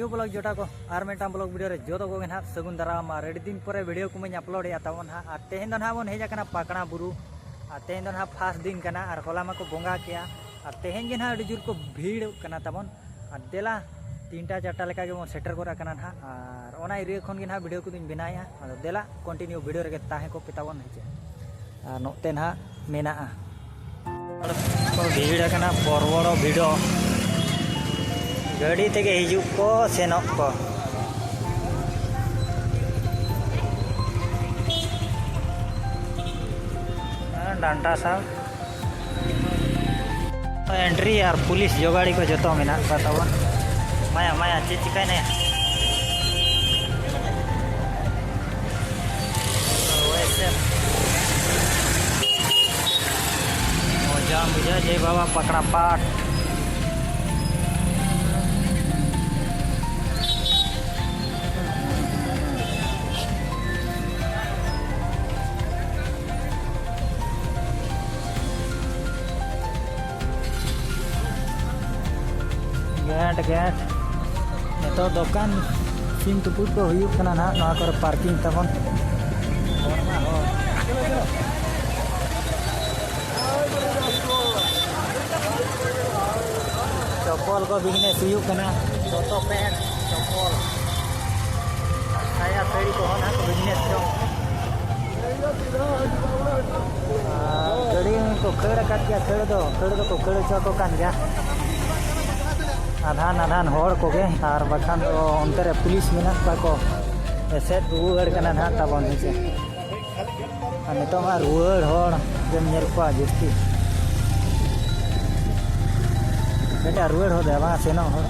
Video blog जोटा को और मेटा ब्लॉग वीडियो रे जो को ना सगुन दाराम रेडी दिन पर वीडियो को मैं अपलोड तबन हाँ और तेहन ना बन हेजना पाकड़ा बुरु और तेहन ना फास्ट दिन करना और होला मा को बोंगा किया और तेहन के ना जोर को भीड़ करना तबन और देला 3टा 4टा लेका के सेटर करा करना ना और ओना एरिया खन के ना वीडियो को बनाया देला कंटिन्यू वीडियो रे ताहे को पिताबन हेचे और नोते ना मेना भीड़ करना बड़ बड़ वीडियो गाड़ी तेगे हिजुक को सेनक को डांटा साहब एंट्री यार पुलिस जोगाड़ी को जो मेना तबन माया माया चे चिकाय ने मजा मुझे जय बाबा पकड़ा पाट गेट गेट तो दुकान सिम तुपुट को हुयुकना ना ना कर पार्किंग तबन चप्पल को बिजनेस हुयुकना तो पैंट चप्पल साया साड़ी को ना को बिजनेस जो गाड़ी को खेड़ काट गया खेड़ दो को खेड़ चको कान गया आधान आधान होड़ को गे और बखान तो अंतर पुलिस मेना को एसेट रुआड़ कना ना तबन हेचे और नितो मा रुआड़ होड़ जम नेल को जस्ती बेटा रुआड़ हो दे बा सेनो होड़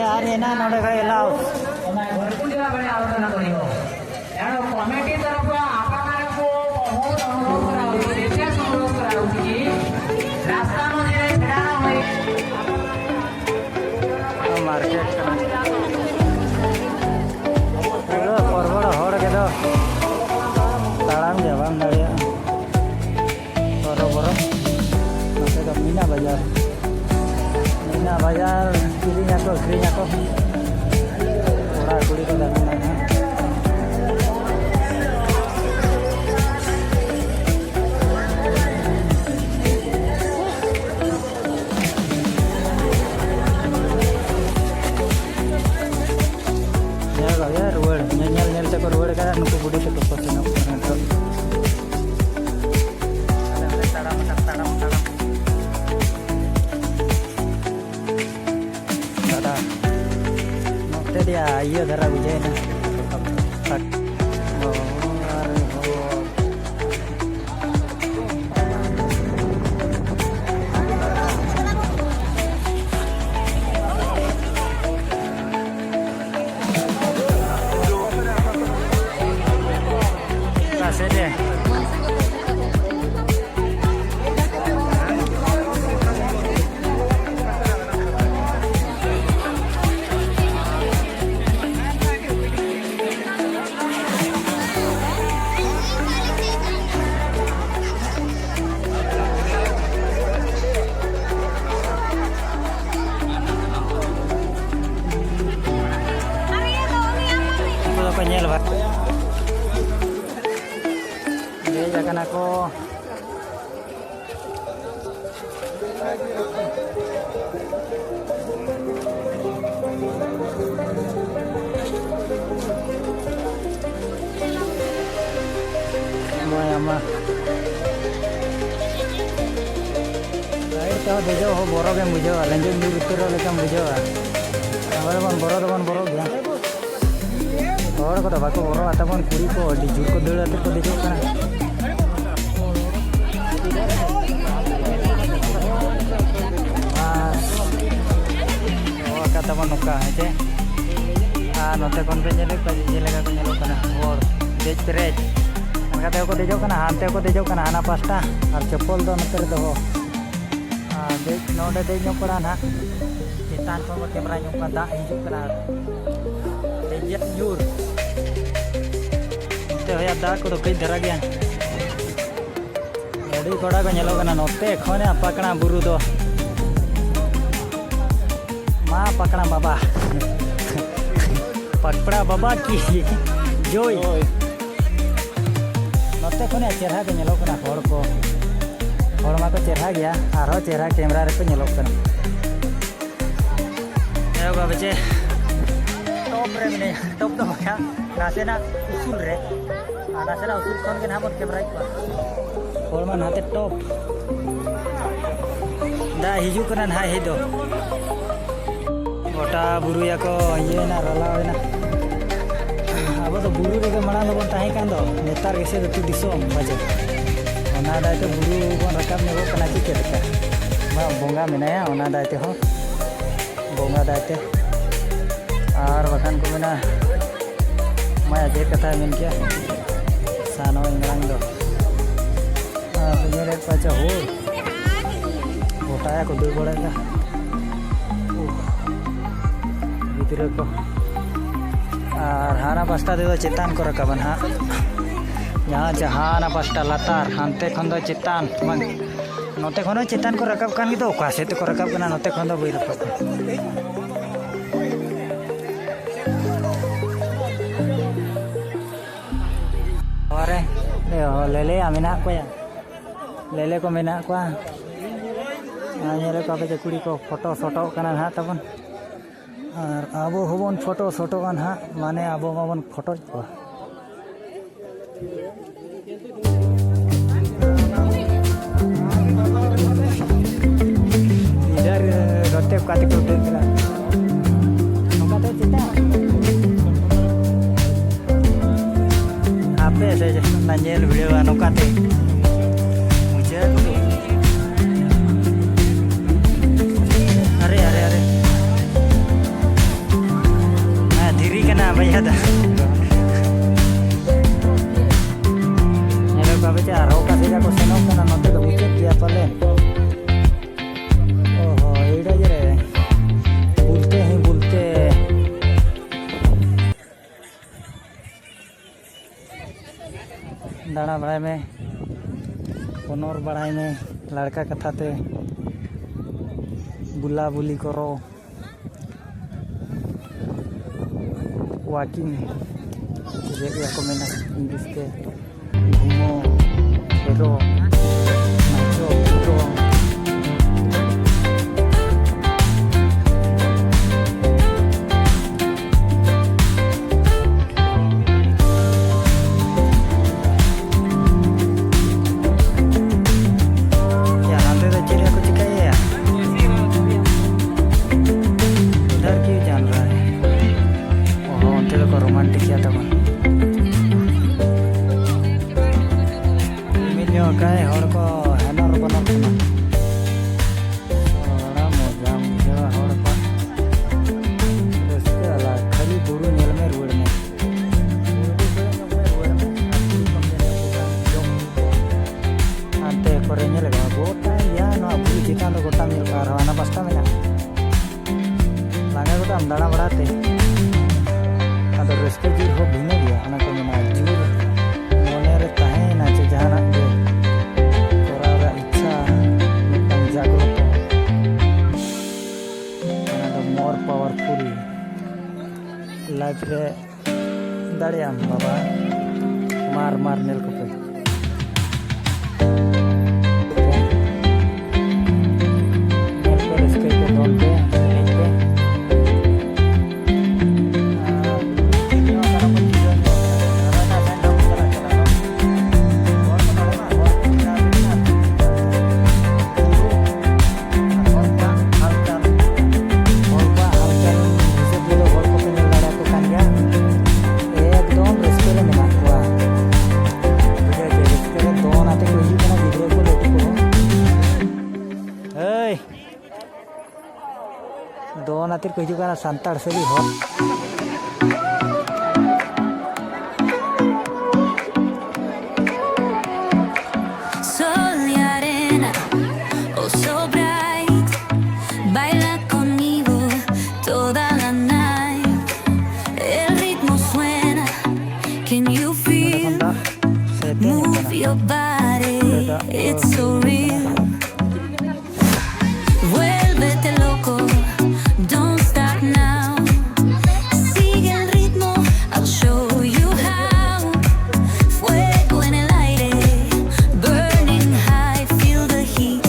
यार एना नोडे का एलाउ कमिटी तरफ मार्केट बड़ हड़ के ताड़ाम जाबाम दाड़िया बरोबर नोते तो मीना बाजार किरिंग आको अखरिंग आको कोड़ा कुड़ी को दाना रुआड़ का नुक बुढ़ी तक को सेनक ताड़ाम दादा नोते दिया इयो धरा बुझे ना nyel ba ye jakan ako mama lain tahu dejo ho borok yang bujo lanjut di utara lekam bujo awal ban borok ya और को दबा को बोरो आताबन कुड़ी को डिजू को दड़ आते को देखो कना ओ कताबन नोका हेचे नोते कोन पे जेले को जेलेगा को नेलो कना और देज पेरेज अनका ते को देजो कना हानते को देजो कना हाना पास्ता और चप्पल दो नतर दो देज नोडे देज नो पड़ा ना चितान को कैमरा नो का दा हिजु कना देज यूर नोते होया दा को कई धरा गया गाड़ी घोड़ा को नेलो कना नोते खोने पकड़ा बुरु दो मा पकड़ा बाबा पकड़ा बाबा की जोई नोते खोने चेहरा को नेलो कना हर को हरमा को चेहरा गया आरो चेहरा कैमरा रे को नेलो कना एगो बचे टॉप रे मने टॉप तो भया नासेना उसूल रे नासेना उसूल कोन के नाम कैमरा को हरमा नाते टॉप दा हिजू कना ना हे दो गोटा बुरु या को ये ना रलावेना अब तो बुरु रे के मणा लोगन ताहे कान दो नेतार गेसे तु दिसोम बजे ओना दायते बुरु बन रकाब नेगो कना चिके तका बा बोंगा मेनाया ओना दायते हो बोंगा दायते और बखान को मेना मैं जे कथा मेन किया सानो इंग्रांग दो मेरे पाचा हो गोटाया को दुई बड़ेगा गिद्रे को और हाना पास्टा दे चेतान को रकाबन हाँ यहाँ जहाना पास्टा लातार हानते खन दो चेतान बंग नोते खन चेतान को रकाब कान गिदो ओका सेते को रकाब कना नोते खन दो बई रकाब अरे लेले आमिना को या लेले को मेना को आने को आबे कुड़ी को फोटो सोटो कना हा तबन और आबो होबन फोटो सोटो कन हा माने आबो माबन फोटो को इधर रते काते को देना नोकाते चिता आपे से नंजेल वीडियो नोकाते मुझे अरे अरे अरे मैं धीरे के ना भैया था मेरे बाबे चार हो का सीधा को सेनो का नोते तो मुझे किया पले ओहो इधर ये रे बोलते हैं बोलते दाना बढ़ाई में कोनोर बढ़ाई में लड़का कथा ते बुला बुली करो वॉकिंग जैसे आपको मैंने इंग्लिश के घूमो फिरो नाचो कूदो रोमांटिक किया था काय हर को हेनर बनल कना बड़ा मजा मुझे हर को इसके अलावा खरी बुरु नेल में रोड में अंते करे नेल गा गोटा या नो बुरु चितान दो गोटा मिल का रवाना पास्ता में ना लागे गोटा अंदाना बढ़ाते अदर रेस्के जी हो भिने गया अना को में जीव मोने रे ताहे ना चे जहाना के तोरा इच्छा मिटन जागरूक अना द मोर पावरफुल लाइफ रे दाड़ियाम बाबा मार मार नेल को पे दोन आतिर को हिजुगा सांताड़ से भी हो Can you feel it's so real. Vuélvete loco, don't stop now. Sigue el ritmo, I'll show you how. Fuego en el aire, burning high, feel the heat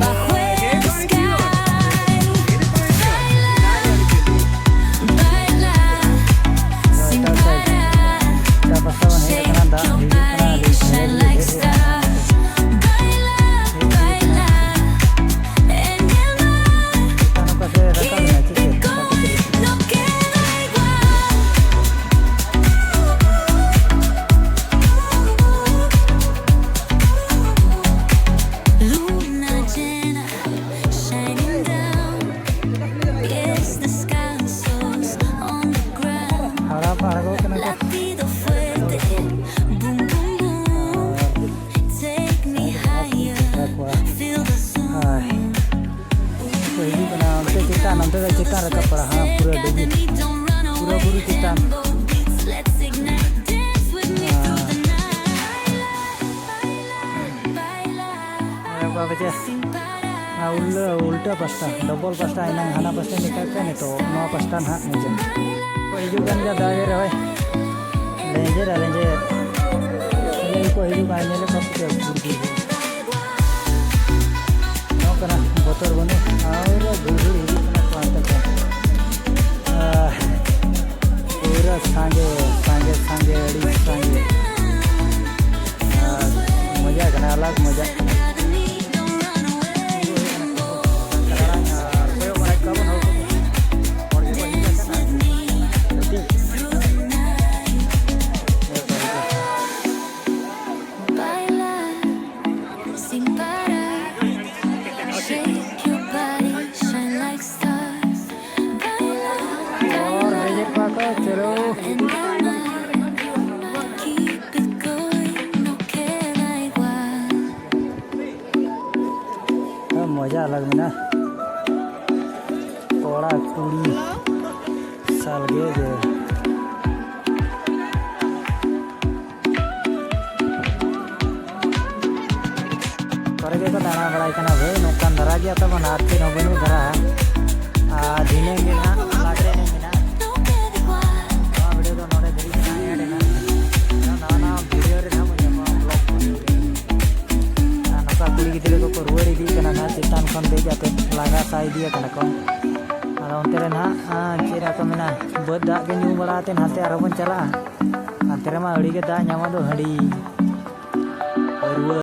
bajo el sky. Baila, sin parar. Shake your body, shine like stars. Baila, baila, en el mar. Keep it going, no queda igual. Luna llena, shining down. Pies descalzos on the ground. Latido fuerte, boom, boom, boom. Take me higher, feel the zone. Together, don't run away. Tempo beats, let's ignite. Dance with me through the night. Baila, baila, sin parar. उल्टा pasta double pasta आइना हाना pasta निकाल के तो no pasta ना मुझे को हिजू gun जा दागे रहे लेंजे ये को हिजू का आइने ले कब के गुरगुर नो कना बोतल बने और गुरगुर हिजू कना पाता का पूरा सांगे मजा करना अलग मजा Baila, sin parar. Shake your body, shine like stars. Baila, चलो en el mar. Keep it going, no queda igual. मजा अलग में ना थोड़ा कुड़ी सालगे जे करे को दाना बड़ा इतना भाई नौकान धरा गया तब नाथ के नौबन में धरा धीने में ना लाटे ने में ना No queda igual. वीडियो तो नोड़े धरी ना ऐड ना ना वीडियो रे ना मुझे ब्लॉग नौका कुड़ी गिदरे को रुआड़ी दी कना ना चितान खन दे जाते लागा साई दिया कना को आरो onte रे ना चेरा को मेना बद दा के न्यू बड़ाते नाते आरो बन चला अंतरे मा अड़ी के दा ᱧᱟᱢᱟ दो हड़ी